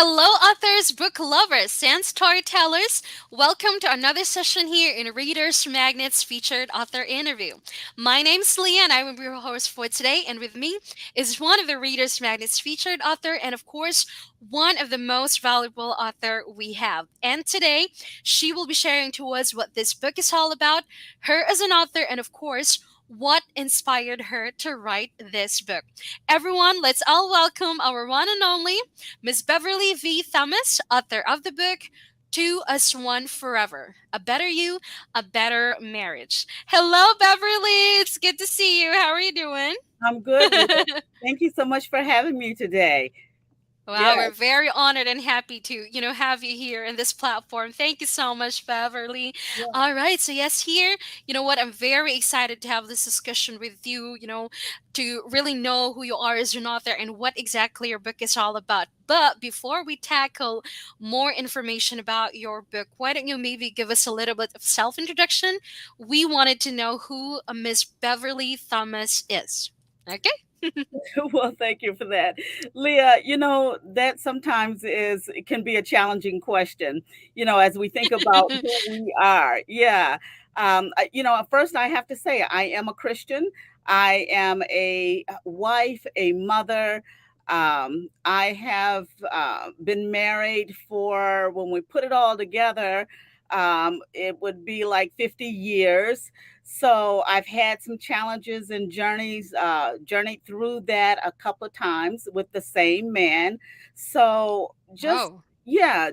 Hello, authors, book lovers, and storytellers. Welcome to another session here in Reader's Magnet's featured author interview. My name's Leah, and I will be your host for today. And with me is one of the Reader's Magnet's featured author, and of course, one of the most valuable author we have. And today, she will be sharing to us what this book is all about, her as an author, and of course, what inspired her to write this book. Everyone, let's all welcome our one and only Miss Beverly V. Thomas, author of the book Two as One Forever, A Better You, A Better Marriage. Hello, Beverly. It's good to see you. How are you doing? I'm good, Leah. Thank you so much for having me today. Wow, Yes, we're very honored and happy to, have you here in this platform. Thank you so much, Beverly. yeah. All right, so yes, here, you know what, I'm very excited to have this discussion with you, to really know who you are as an author and what exactly your book is all about. But before we tackle more information about your book, why don't you maybe give us a little bit of self-introduction? We wanted to know who Miss Beverly Thomas is. Okay? Well, thank you for that. Leah, that sometimes it can be a challenging question, as we think about who we are. Yeah. First I have to say I am a Christian. I am a wife, a mother. I have been married for, when we put it all together, it would be like 50 years. So I've had some challenges and journeyed through that a couple of times with the same man. So just Oh. yeah,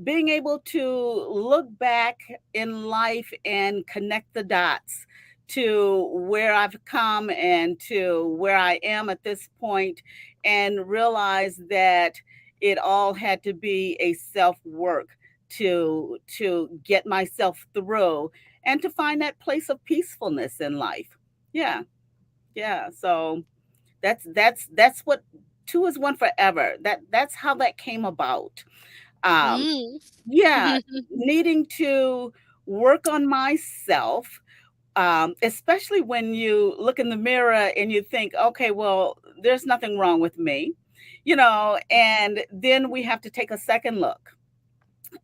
being able to look back in life and connect the dots to where I've come and to where I am at this point, and realize that it all had to be a self work to get myself through and to find that place of peacefulness in life. Yeah, yeah. So that's what two is one forever. That's how that came about. Um, Mm. yeah, needing to work on myself, especially when you look in the mirror and you think, okay, well, there's nothing wrong with me, and then we have to take a second look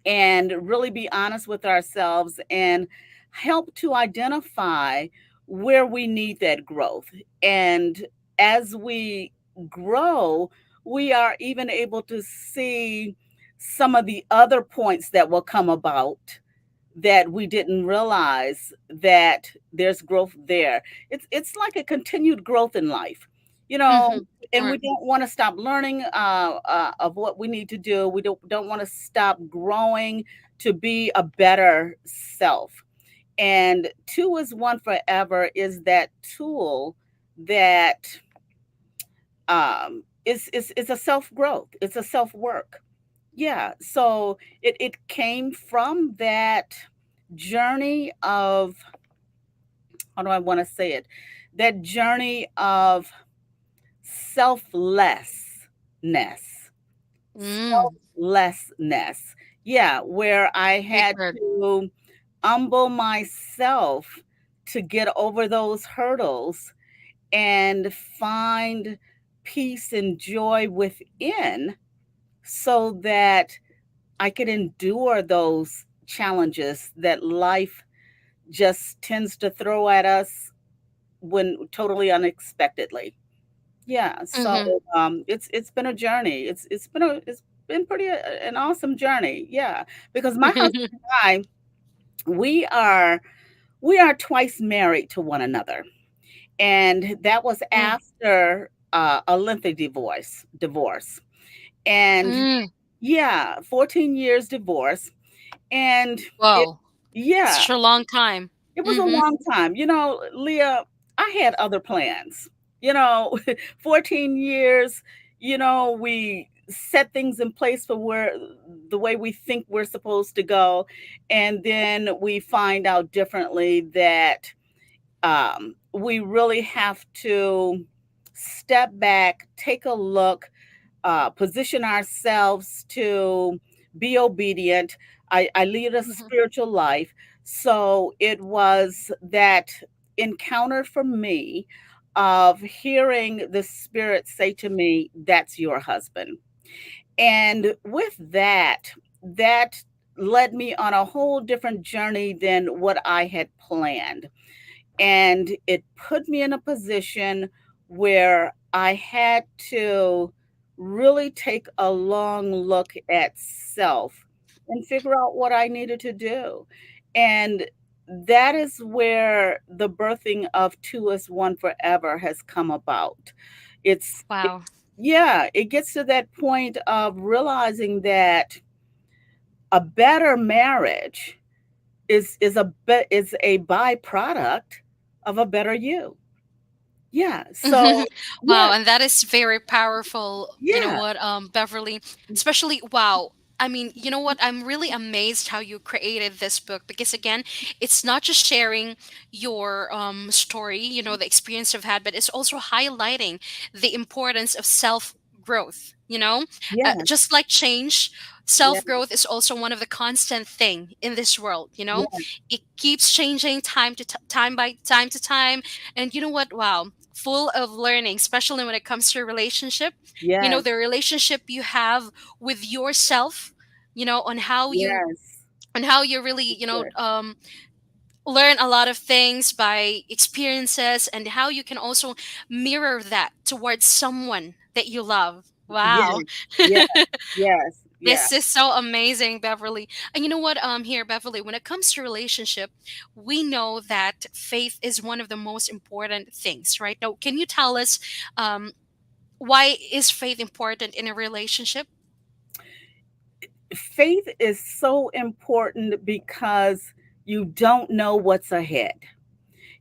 and really be honest with ourselves and help to identify where we need that growth. And as we grow, we are even able to see some of the other points that will come about that we didn't realize that there's growth there. It's like a continued growth in life, you know, Mhm. and we Right. don't want to stop learning of what we need to do. We don't want to stop growing to be a better self. And two is one forever is that tool that is a self growth. It's a self work. Yeah. So it came from that journey of, how do I want to say it? That journey of selflessness. Mm. Selflessness. Yeah, where I Big had word. to humble myself to get over those hurdles and find peace and joy within, so that I could endure those challenges that life just tends to throw at us when totally unexpectedly. Yeah, so Mhm. it's been a journey. It's been pretty an awesome journey. Yeah, because my husband and I, we are we are twice married to one another, and that was Mm. after a lengthy divorce, and Mm. yeah, 14 years divorce, and it Whoa. yeah, Such a long time. it was a Mhm. long time. Leah, I had other plans. 14 years, we set things in place for where the way we think we're supposed to go. And then we find out differently that we really have to step back, take a look, position ourselves to be obedient. I lead a Mhm. spiritual life. So it was that encounter for me of hearing the Spirit say to me, "That's your husband." And with that, that led me on a whole different journey than what I had planned. And it put me in a position where I had to really take a long look at self and figure out what I needed to do. And that is where the birthing of Two is One Forever has come about. It's Wow. yeah, it gets to that point of realizing that a better marriage is a byproduct of a better you. Yeah, so yeah, Wow, and that is very powerful. You know yeah, what, Beverly, especially wow. I mean, you know what? I'm really amazed how you created this book because again, it's not just sharing your story, the experience you've had, but it's also highlighting the importance of self growth. yes, Just like change, self yes, growth is also one of the constant thing in this world. yes, It keeps changing time by time to time, and you know what? Wow, full of learning, especially when it comes to a relationship. yes, The relationship you have with yourself, yes, on how you really, good. learn a lot of things by experiences, and how you can also mirror that towards someone that you love. Wow. Yes, yes, yes, yeah. This is so amazing, Beverly. And you know what, here, Beverly, when it comes to relationship, we know that faith is one of the most important things, right? Now, can you tell us um, why is faith important in a relationship? Faith is so important because you don't know what's ahead.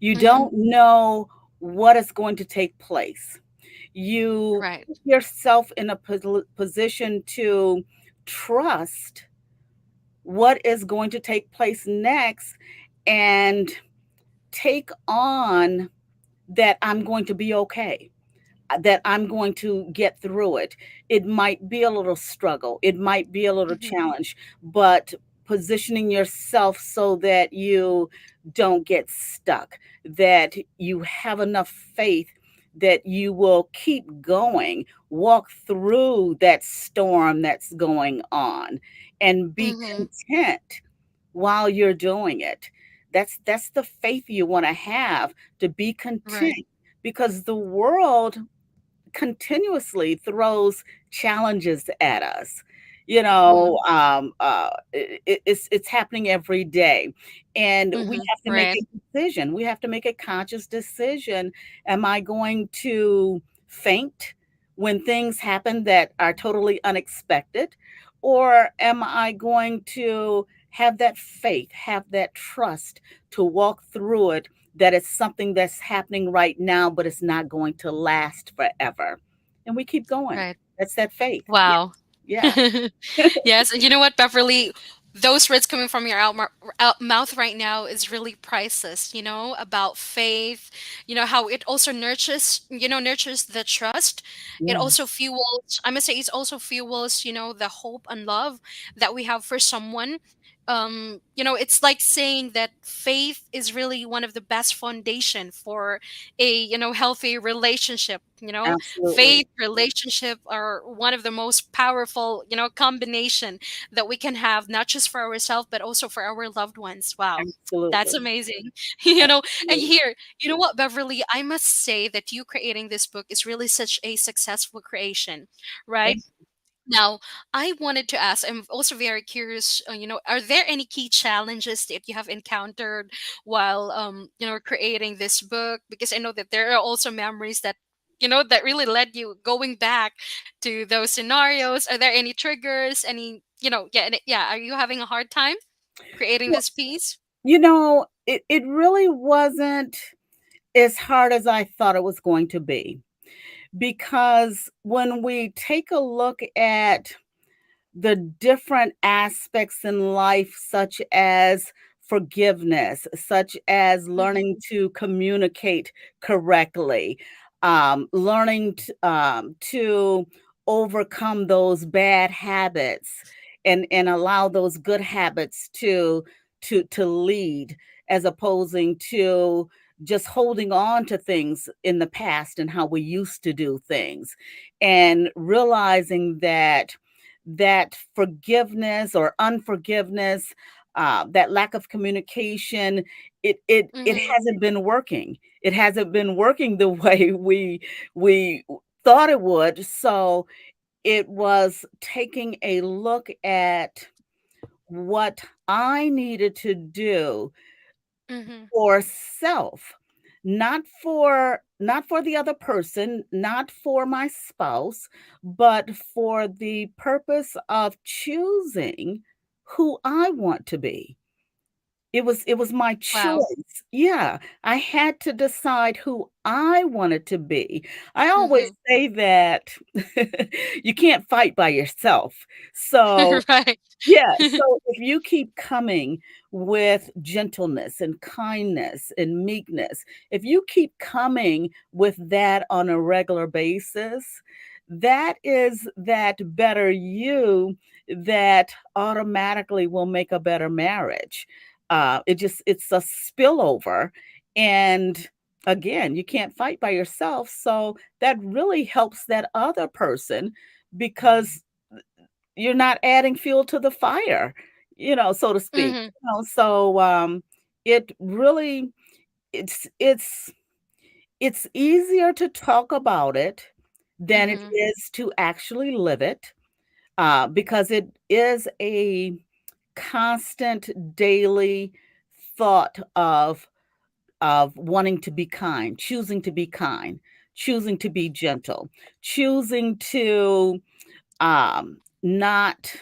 You Mm-hmm. don't know what is going to take place. You Right. put yourself in a position to trust what is going to take place next and take on that I'm going to be okay, that I'm going to get through it. It might be a little struggle, it might be a little Mm-hmm. challenge, but positioning yourself so that you don't get stuck, that you have enough faith that you will keep going, walk through that storm that's going on, and be Mm-hmm. content while you're doing it. That's the faith you want to have, to be Right. content, because the world continuously throws challenges at us. Mm-hmm. It's happening every day, and we Mm-hmm. have to make Right. a decision. We have to make a conscious decision. Am I going to faint when things happen that are totally unexpected, or am I going to have that faith, have that trust to walk through it, that it's something that's happening right now, but it's not going to last forever. And we keep going. Right. That's that faith. Yeah. Wow. Yeah. Yes, and you know what, Beverly? Those words coming from your mouth right now is really priceless, about faith, how it also nurtures the trust. It Yeah. also fuels, I must say, it also fuels, the hope and love that we have for someone. It's like saying that faith is really one of the best foundation for a, healthy relationship. Absolutely. Faith, relationship are one of the most powerful, combination that we can have, not just for ourselves but also for our loved ones. Wow, that's Absolutely. amazing. And Absolutely. here, you know what, Beverly, I must say that you creating this book is really such a successful creation, right? Thank Now, I wanted to ask, I'm also very curious, are there any key challenges that you have encountered while, creating this book? Because I know that there are also memories that, that really led you going back to those scenarios. Are there any triggers? Any, yeah, yeah. Are you having a hard time creating Well, this piece? it really wasn't as hard as I thought it was going to be, because when we take a look at the different aspects in life, such as forgiveness, such as learning Mm-hmm. to communicate correctly, learning to overcome those bad habits, and allow those good habits to lead, as opposing to just holding on to things in the past and how we used to do things, and realizing that forgiveness or unforgiveness, that lack of communication, it Mhm. hasn't been working. It hasn't been working the way we thought it would. So it was taking a look at what I needed to do Mhm. for self, not for the other person, not for my spouse, but for the purpose of choosing who I want to be. It was my Wow. choice. Yeah, I had to decide who I wanted to be. I always Mhm. say that you can't fight by yourself. So Right. yeah, so if you keep coming with gentleness and kindness and meekness, if you keep coming with that on a regular basis, that is that better you that automatically will make a better marriage. It's a spillover. And again, you can't fight by yourself. So that really helps that other person because you're not adding fuel to the fire, so to speak. Mhm. So it really it's it's easier to talk about it than it Mhm. is to actually live it, because it is a constant daily thought of wanting to be kind, choosing to be gentle, choosing to not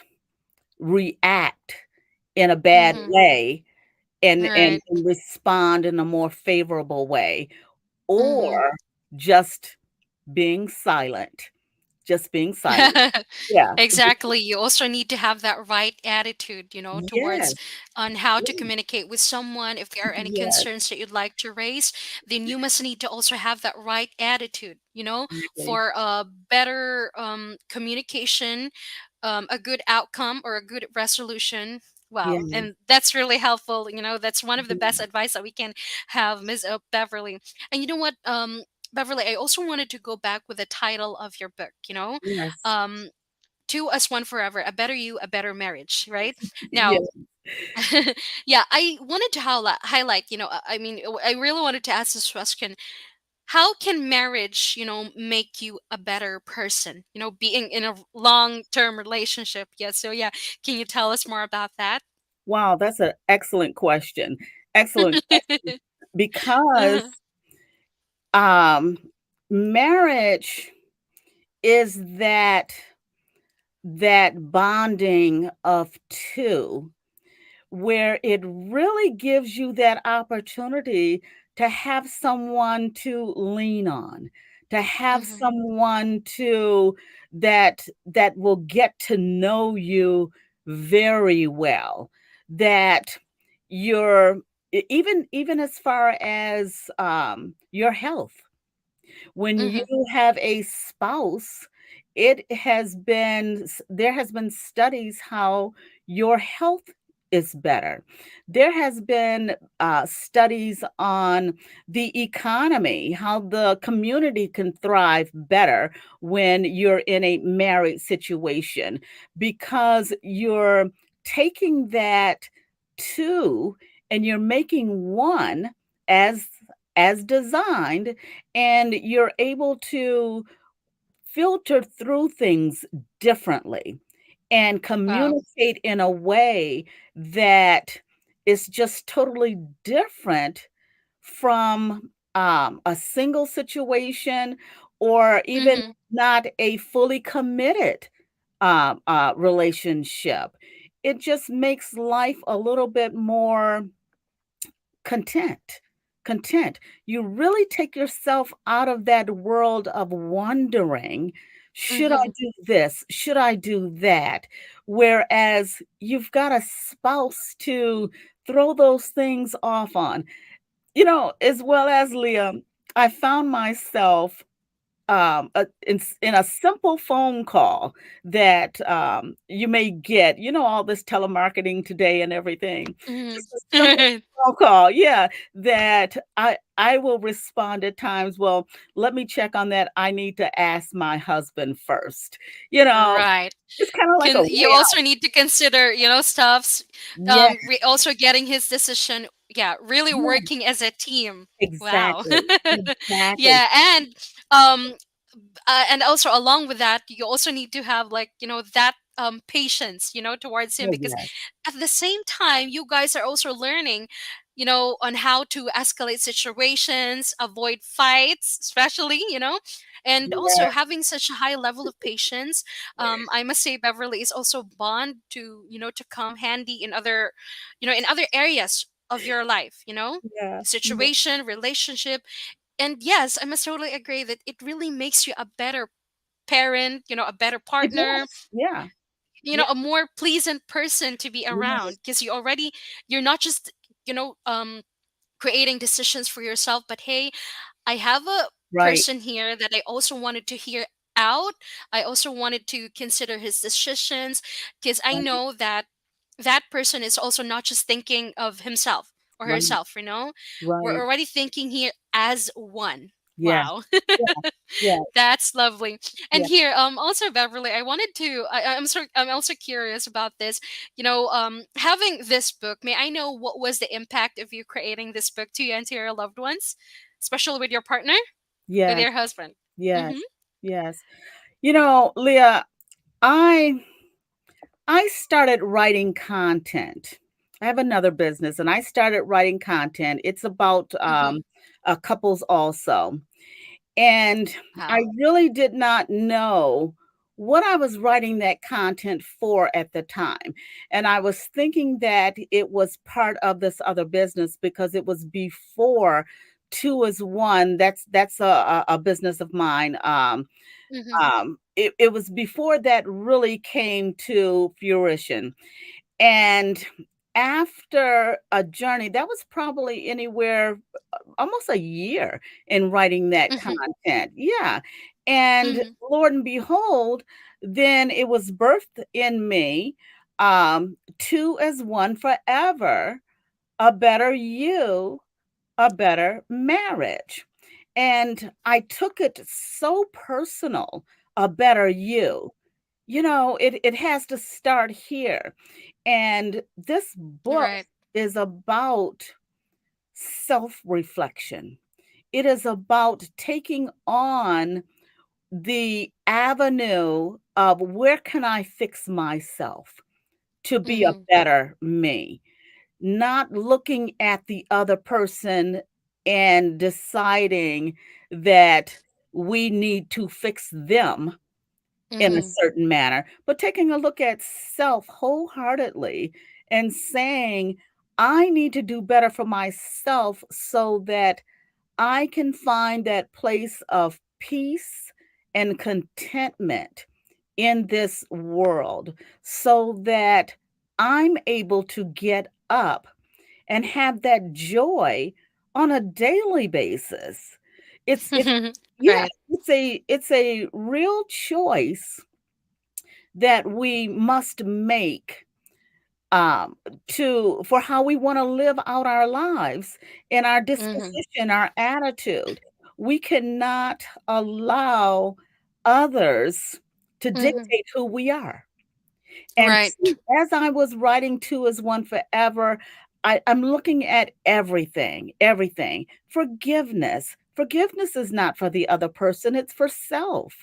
react in a bad Mhm. way and Right. respond in a more favorable way, Mhm. or just being silent, just being silent. Yeah. Exactly. You also need to have that right attitude, Yes, towards on how to yes, communicate with someone. If there are any yes, concerns that you'd like to raise, then you must need to also have that right attitude, exactly. for a better communication, a good outcome or a good resolution. Wow. Yes, And that's really helpful. That's one of the best yes, advice that we can have, Ms. Beverly. And you know what? Beverly, I also wanted to go back with the title of your book, yes, um, Two Us One Forever, A Better You, A Better Marriage, right? Now, yes. yeah, I wanted to highlight, I mean, I really wanted to ask this question. How can marriage, make you a better person, being in a long term relationship? Yeah. So, yeah, can you tell us more about that? Wow, that's an excellent question. Excellent question. Because Uh-huh. um marriage is that bonding of two, where it really gives you that opportunity to have someone to lean on, to have Hmm. someone that will get to know you very well, that you're even as far as your health, when you Hmm. have a spouse, there has been studies how your health is better. There has been studies on the economy, how the community can thrive better when you're in a married situation, because you're taking that two and you're making one as designed, and you're able to filter through things differently and Wow. communicate in a way that is just totally different from a single situation, or even Hmm. not a fully committed relationship. It just makes life a little bit more content. Content. You really take yourself out of that world of wondering, should I Hmm. do this? Should I do that? Whereas you've got a spouse to throw those things off on. As well as Leah, I found myself in a simple phone call that you may get, all this telemarketing today and everything. Mhm. Just a simple phone call, yeah, that I will respond at times. Well, let me check on that. I need to ask my husband first. You know, Right. it's kind of like a Can you way out. also need to consider, stuffs, Yeah, also getting his decision, yeah, really yeah, working as a team. Wow. exactly, exactly. Yeah, and also along with that, you also need to have, like, that patience, towards him, Oh because yes, at the same time you guys are also learning, on how to escalate situations, avoid fights, especially, and also yeah, having such a high level of patience. I must say Beverly is also bond to, to come handy in other, in other areas of your life, yeah, yeah. situation, relationship. And yes, I must totally agree that it really makes you a better parent, a better It partner, does. Yeah, yeah, a more pleasant person to be right, around, because you're not just, creating decisions for yourself, but hey, I have a right, person here that I also wanted to hear out. I also wanted to consider his decisions, because I right, know that that person is also not just thinking of himself or right, herself, we're right. already thinking here as one. Yeah, Wow. yeah, yeah, That's lovely. And yeah, here, also Beverly, I wanted to. I'm also curious about this. Having this book, may I know what was the impact of you creating this book to you and to your loved ones, especially with your partner, with yes, your husband? yes, Mm-hmm. yes. Leah, I I started writing content. I have another business, and I started writing content. It's about Mm-hmm. couples also. And I Wow. really did not know what I was writing that content for at the time. And I was thinking that it was part of this other business because it was before two is one. That's a business of mine. Mm-hmm. It was before that really came to fruition. And after a journey, that was probably anywhere almost a year in writing that Mm-hmm. content. Yeah. And Mm-hmm. Lord and behold, then it was birthed in me, two as one forever, a better you, a better marriage. And I took it so personal, a better you. It has to start here. And this book Right. is about self reflection. It is about taking on the avenue of where can I fix myself to be a Mm-hmm. better me, not looking at the other person and deciding that we need to fix them in a Mm-hmm. certain manner, but taking a look at self wholeheartedly and saying, I need to do better for myself so that I can find that place of peace and contentment in this world so that I'm able to get up and have that joy on a daily basis. It's yeah, Right. it's a real choice that we must make um, to for how we want to live out our lives and our Mm-hmm. disposition, our attitude. We cannot allow others to Mm-hmm. dictate who we are. And Right. as I was writing Two is One Forever, I'm looking at everything, everything. Forgiveness. Forgiveness is not for the other person, it's for self.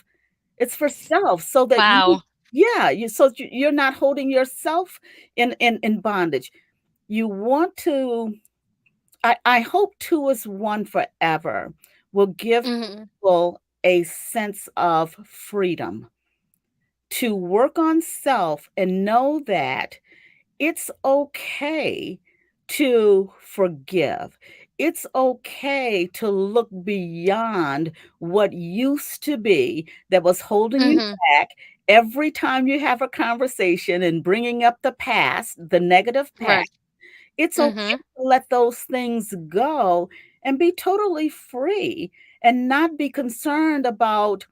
It's for self so that you Wow. yeah, you're not holding yourself in bondage. You want to I hope Two is One Forever will give Mm-hmm. people a sense of freedom to work on self and know that it's okay to forgive. It's okay to look beyond what used to be that was holding you Mm-hmm. back every time you have a conversation and bringing up the past, the negative past. Right. It's okay Mm-hmm. to let those things go and be totally free. and not be concerned about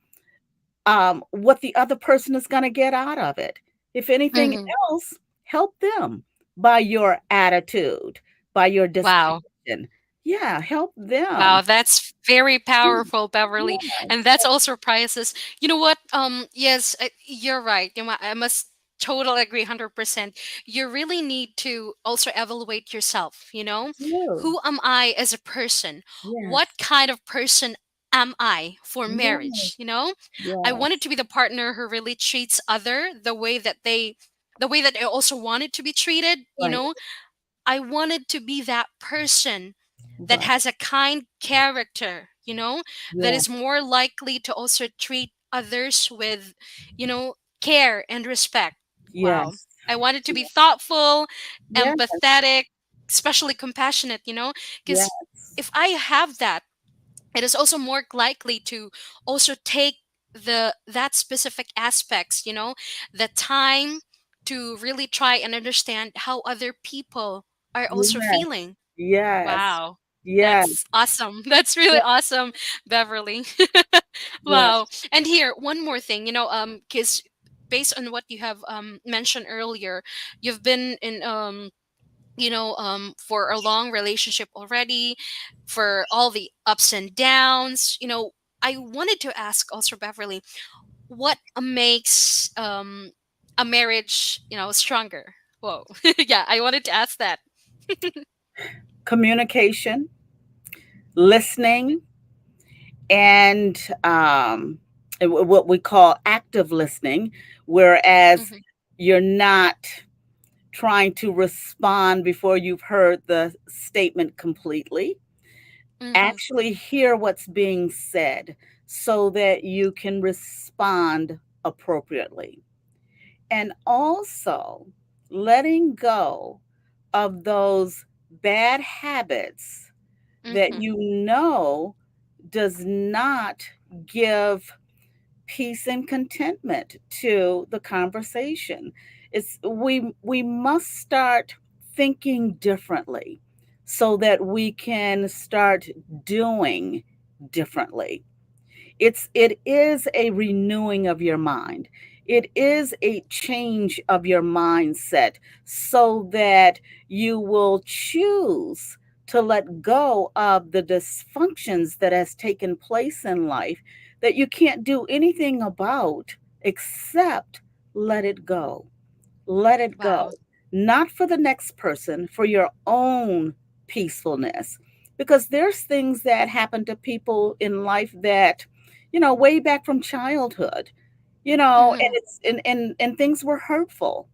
what the other person is going to get out of it. If anything Mm-hmm. else, help them by your attitude, by your Wow. disposition. Yeah, help them. Wow, that's very Yeah, powerful, Beverly, and yes, that's also priceless. You know what? Yes, you're right. You know, I must totally agree, 100%. You really need to also evaluate yourself. You know, you. who am I as a person? What Yes, kind of person am I for yes, marriage? You know, I wanted yes, to be the partner who really treats other the way that I also wanted to be treated. You right, know, I wanted to be that person that right, has a kind character, you know, that yes, is more likely to also treat others with, care and respect. Wow. yes, I wanted to be thoughtful, yes, empathetic, especially compassionate, because yes, if I have that, it is also more likely to also take that specific aspects, the time to really try and understand how other people are also yes, feeling. yes, Wow. yes, That's awesome. That's really awesome, Beverly. yes, Wow. And here, one more thing, because based on what you have mentioned earlier, you've been in for a long relationship already, for all the ups and downs. I wanted to ask also, Beverly, what makes a marriage, stronger? Whoa. Yeah, I wanted to ask that. communication, listening, and what we call active listening, whereas Mm-hmm. you're not trying to respond before you've heard the statement completely. Mm-hmm. Actually, hear what's being said so that you can respond appropriately. And also letting go of those bad habits that Mm-hmm. you know does not give peace and contentment to the conversation. It's we must start thinking differently so that we can start doing differently. It is a renewing of your mind. It is a change of your mindset so that you will choose to let go of the dysfunctions that has taken place in life that you can't do anything about except let it go. Let it go. Wow. Not for the next person, for your own peacefulness. Because there's things that happen to people in life that, way back from childhood, and Mm-hmm. it's and things were hurtful.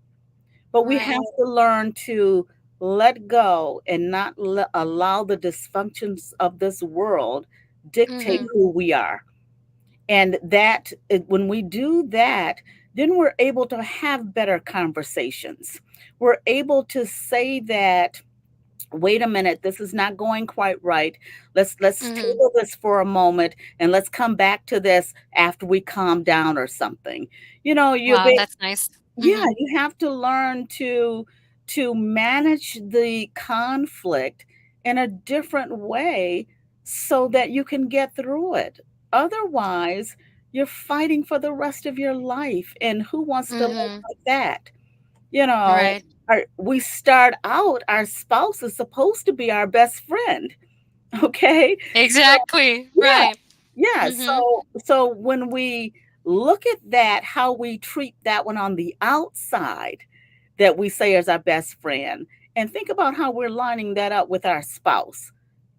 But we have Right. to learn to let go and not allow the dysfunctions of this world dictate Mm-hmm. who we are. And when we do that, then we're able to have better conversations. We're able to say that, wait a minute, this is not going quite right. Let's Mm-hmm. table this for a moment and let's come back to this after we calm down or something. You Wow, be that's nice. Yeah, Mm-hmm. you have to learn to manage the conflict in a different way so that you can get through it. Otherwise, you're fighting for the rest of your life, and who wants to live Mm-hmm. like that? You know, Right. we start out, our spouse is supposed to be our best friend, okay? So Exactly. yeah, Right. yeah. Mm-hmm. So when we look at that, how we treat that one on the outside that we say is our best friend, and think about how we're lining that up with our spouse.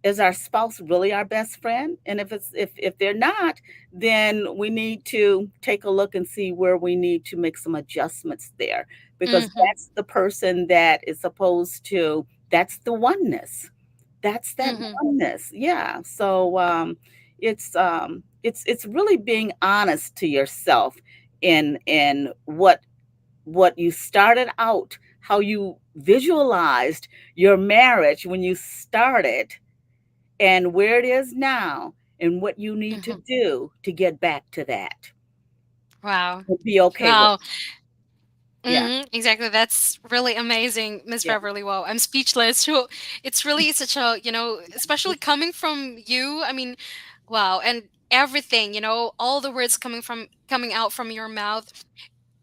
Is our spouse really our best friend? And if they're not, then we need to take a look and see where we need to make some adjustments there, because Mm-hmm. that's the person that is supposed to, that's the oneness. That's that Mm-hmm. oneness. Yeah. So it's really being honest to yourself in what you started out, how you visualized your marriage when you started, and where it is now, and what you need to Mm-hmm. do to get back to that. Wow. To be okay with. Wow. Yeah. Exactly. That's really amazing, Miss Yeah. Beverly. Wow, I'm speechless. So it's really such a, especially coming from you. I mean, Wow, and everything, all the words coming out from your mouth,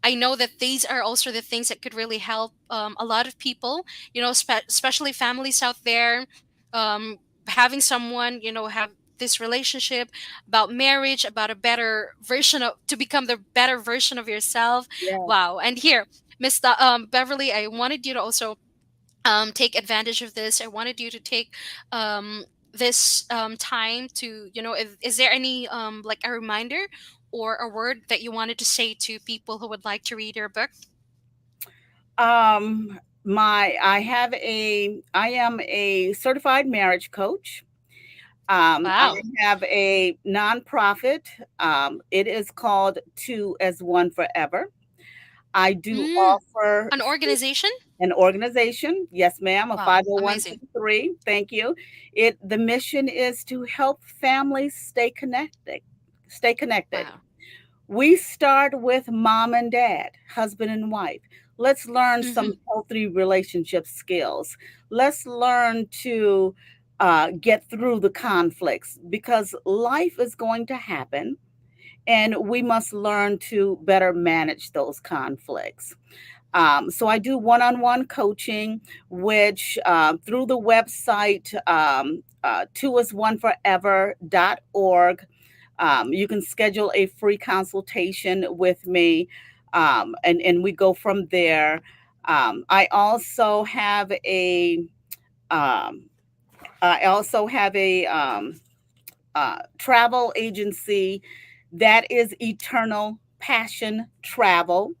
I know that these are also the things that could really help a lot of people, especially families out there, um, having someone, have this relationship about marriage, about a better version of, to become the better version of yourself. Yes. Wow. And here, Miss Beverly, I wanted you to also take advantage of this. I wanted you to take this time to, is there any like a reminder or a word that you wanted to say to people who would like to read your book? I am a certified marriage coach. I Wow. have a nonprofit. It is called Two as One Forever. I do Mm, offer an organization? an organization. Yes, ma'am, a Wow, amazing. 501(c)(3). Thank you. The mission is to help families stay connected. Stay connected. Wow. We start with mom and dad, husband and wife. Let's learn some Mm-hmm. healthy relationship skills. Let's learn to get through the conflicts because life is going to happen and we must learn to better manage those conflicts. So I do one-on-one coaching, which through the website twoisoneforever.org. You can schedule a free consultation with me, and we go from there. I also have a um, I also have a travel agency that is Eternal Passion Travel.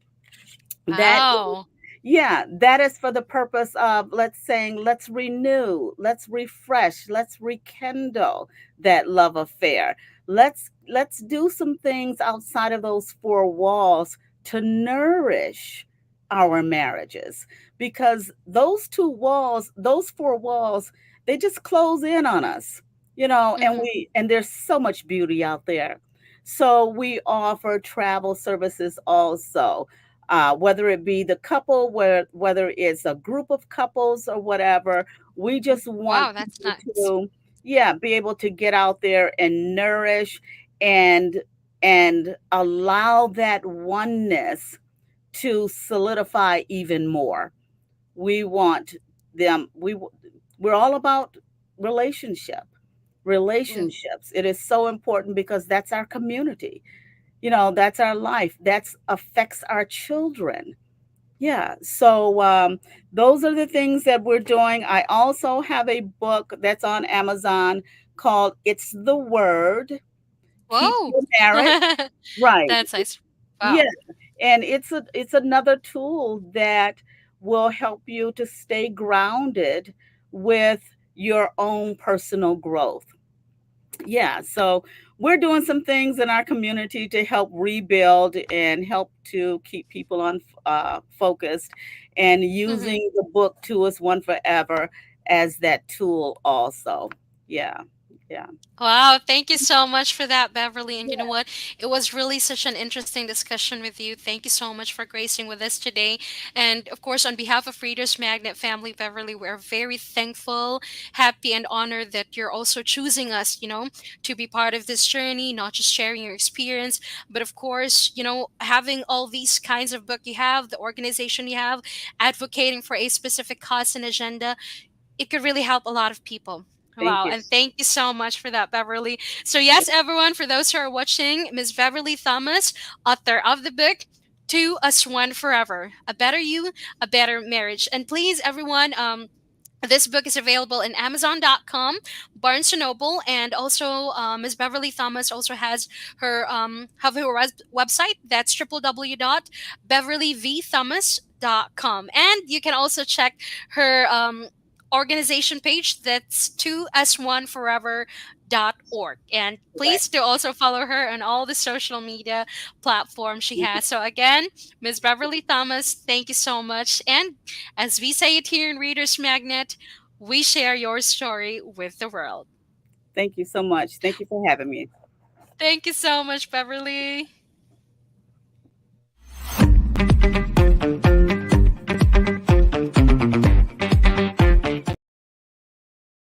That Wow. Yeah, that is for the purpose of, let's saying, let's renew, let's refresh, let's rekindle that love affair. Let's do some things outside of those four walls to nourish our marriages because those four walls, they just close in on us, Mm-hmm. and there's so much beauty out there. So we offer travel services also, whether it be the couple, whether it's a group of couples or whatever. We just want Wow, that's people nice. to, yeah, be able to get out there and nourish and allow that oneness to solidify even more. We want them. We're all about relationship. Mm. Relationships. It is so important because that's our community. That's our life. That affects our children. Yeah. So those are the things that we're doing. I also have a book that's on Amazon called "It's the Word: Keep Whoa. Your Marriage." Right. That's nice. Yeah. Wow. And it's another tool that will help you to stay grounded with your own personal growth. Yeah, so we're doing some things in our community to help rebuild and help to keep people on focused, and Mm-hmm. using the book Two is One Forever as that tool also. Yeah, yeah, Wow, thank you so much for that, Beverly. And you know yeah. what? It was really such an interesting discussion with you. Thank you so much for gracing with us today. And of course, on behalf of Readers Magnet Family, Beverly, we're very thankful, happy, and honored that you're also choosing us, to be part of this journey, not just sharing your experience, but of course, having all these kinds of book you have, the organization you have, advocating for a specific cause and agenda, it could really help a lot of people. Thank Wow. you, And thank you so much for that, Beverly. So, yes, everyone, for those who are watching, Miss Beverly Thomas, author of the book, To Us One Forever, A Better You, A Better Marriage. And please, everyone, this book is available in Amazon.com, Barnes and Noble, and also Ms. Beverly Thomas also has her website. That's www.beverlyvthomas.com, and you can also check her organization page. That's 2s1forever.org, and right. please do also follow her on all the social media platforms she has. So again, Ms. Beverly Thomas, thank you so much, and as we say it here in Reader's Magnet, we share your story with the world. Thank you so much. Thank you for having me. Thank you so much, Beverly.